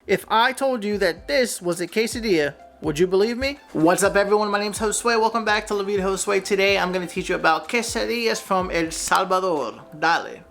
If I told you that this was a quesadilla, would you believe me? What's up everyone, my name's Josue. Welcome back to lavidajosue. Today I'm going to teach you about quesadillas from El Salvador. Dale.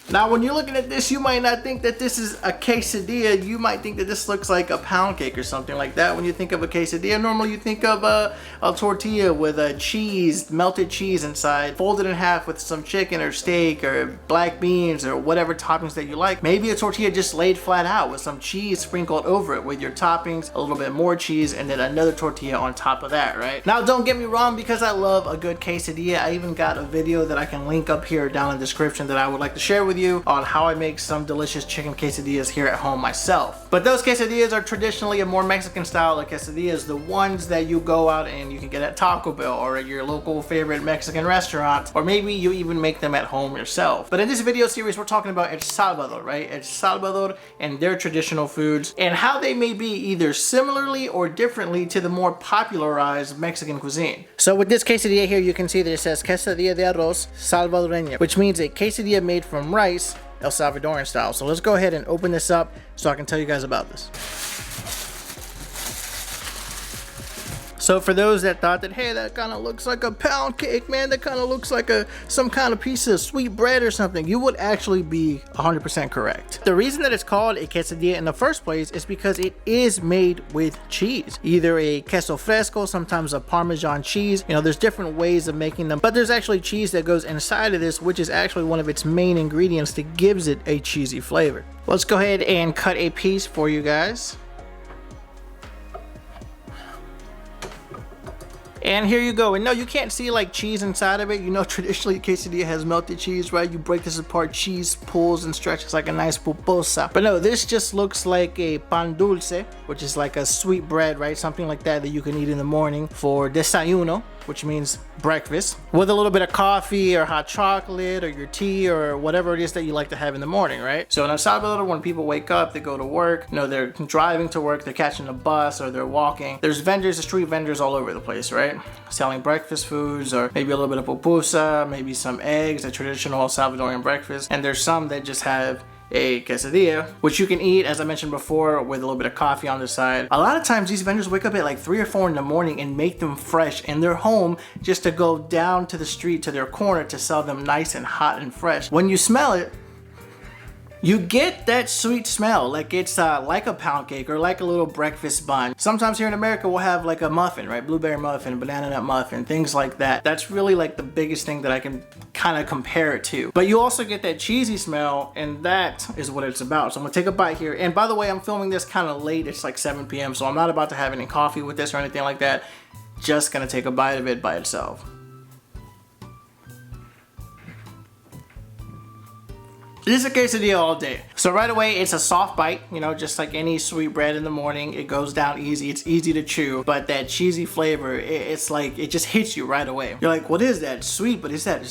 Now when you're looking at this, you might not think that this is a quesadilla. You might think that this looks like a pound cake or something like that. When you think of a quesadilla, normally you think of a tortilla with a cheese, melted cheese inside, folded in half with some chicken or steak or black beans or whatever toppings that you like. Maybe a tortilla just laid flat out with some cheese sprinkled over it with your toppings, a little bit more cheese, and then another tortilla on top of that, right? Now don't get me wrong, because I love a good quesadilla, I even got a video that I can link up here down in the description that I would like to share with you on how I make some delicious chicken quesadillas here at home myself. But those quesadillas are traditionally a more Mexican style of quesadillas, the ones that you go out and you can get at Taco Bell or at your local favorite Mexican restaurant, or maybe you even make them at home yourself. But in this video series, we're talking about El Salvador, right? El Salvador and their traditional foods and how they may be either similarly or differently to the more popularized Mexican cuisine. So with this quesadilla here, you can see that it says quesadilla de arroz salvadoreña, which means a quesadilla made from rice, El Salvadorian style. So let's go ahead and open this up so I can tell you guys about this. So for those that thought that, hey, that kind of looks like a pound cake, man, that kind of looks like some kind of piece of sweet bread or something, you would actually be 100% correct. The reason that it's called a quesadilla in the first place is because it is made with cheese, either a queso fresco, sometimes a Parmesan cheese. You know, there's different ways of making them, but there's actually cheese that goes inside of this, which is actually one of its main ingredients that gives it a cheesy flavor. Let's go ahead and cut a piece for you guys. And here you go. And no, you can't see like cheese inside of it. You know, traditionally quesadilla has melted cheese, right? You break this apart, cheese pulls and stretches like a nice pupusa. But no, this just looks like a pan dulce, which is like a sweet bread, right? Something like that you can eat in the morning for desayuno, which means breakfast, with a little bit of coffee or hot chocolate or your tea or whatever it is that you like to have in the morning, right? So in El Salvador, when people wake up, they go to work, you know, they're driving to work, they're catching a bus or they're walking. There's vendors, street vendors all over the place, right? Selling breakfast foods or maybe a little bit of pupusa, maybe some eggs, a traditional Salvadorian breakfast. And there's some that just have a quesadilla, which you can eat, as I mentioned before, with a little bit of coffee on the side. A lot of times these vendors wake up at like 3 or 4 in the morning and make them fresh in their home just to go down to the street to their corner to sell them nice and hot and fresh. When you smell it, you get that sweet smell, like it's like a pound cake or like a little breakfast bun. Sometimes here in America we'll have like a muffin, right? Blueberry muffin, banana nut muffin, things like that. That's really like the biggest thing that I can kind of compare it to. But you also get that cheesy smell, and that is what it's about. So I'm gonna take a bite here. And by the way, I'm filming this kind of late. It's like 7 p.m. So I'm not about to have any coffee with this or anything like that. Just gonna take a bite of it by itself. This is a quesadilla all day. So right away, it's a soft bite, you know, just like any sweet bread in the morning. It goes down easy, it's easy to chew, but that cheesy flavor, it's like, it just hits you right away. You're like, what is that? It's sweet, but is that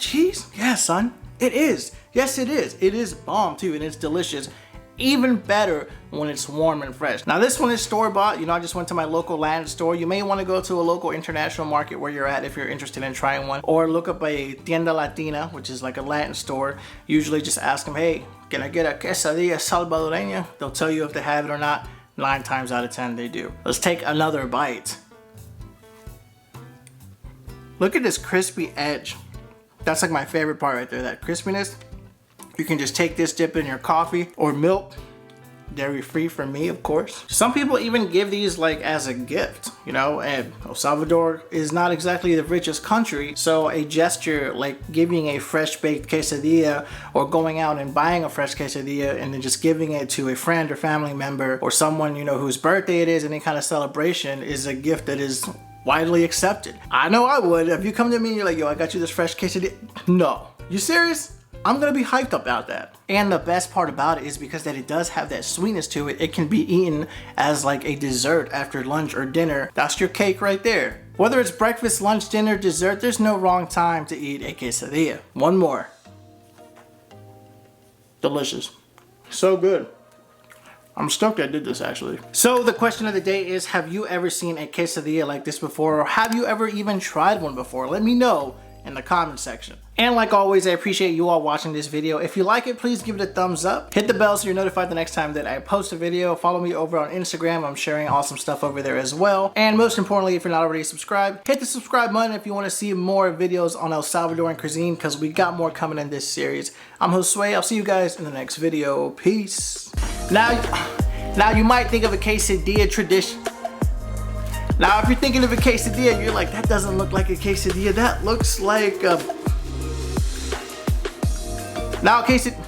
cheese? Yeah, son, it is. Yes, it is. It is bomb too, and it's delicious. Even better when it's warm and fresh. Now this one is store-bought. You know, I just went to my local Latin store. You may want to go to a local international market where you're at if you're interested in trying one, or look up a tienda latina, which is like a Latin store. Usually just ask them, hey, can I get a quesadilla salvadoreña? They'll tell you if they have it or not. 9 times out of 10 they do. Let's take another bite. Look at this crispy edge. That's like my favorite part right there, that crispiness. You can just take this, dip it in your coffee or milk. Dairy free for me, of course. Some people even give these like as a gift, you know, and El Salvador is not exactly the richest country. So a gesture like giving a fresh baked quesadilla or going out and buying a fresh quesadilla and then just giving it to a friend or family member or someone, you know, whose birthday it is, any kind of celebration, is a gift that is widely accepted. I know I would. If you come to me and you're like, yo, I got you this fresh quesadilla. No. You serious? I'm gonna be hyped about that. And the best part about it is because that it does have that sweetness to it, it can be eaten as like a dessert after lunch or dinner. That's your cake right there. Whether it's breakfast, lunch, dinner, dessert, there's no wrong time to eat a quesadilla. One more. Delicious. So good. I'm stoked I did this actually. So the question of the day is, have you ever seen a quesadilla like this before, or have you ever even tried one before? Let me know in the comment section. And like always, I appreciate you all watching this video. If you like it, please give it a thumbs up. Hit the bell so you're notified the next time that I post a video. Follow me over on Instagram. I'm sharing awesome stuff over there as well. And most importantly, if you're not already subscribed, hit the subscribe button if you want to see more videos on El Salvadorian cuisine, because we got more coming in this series. I'm Josue. I'll see you guys in the next video. Peace. Now you might think of a quesadilla tradition. Now, if you're thinking of a quesadilla, you're like, that doesn't look like a quesadilla. That looks like a... Now, quesadilla...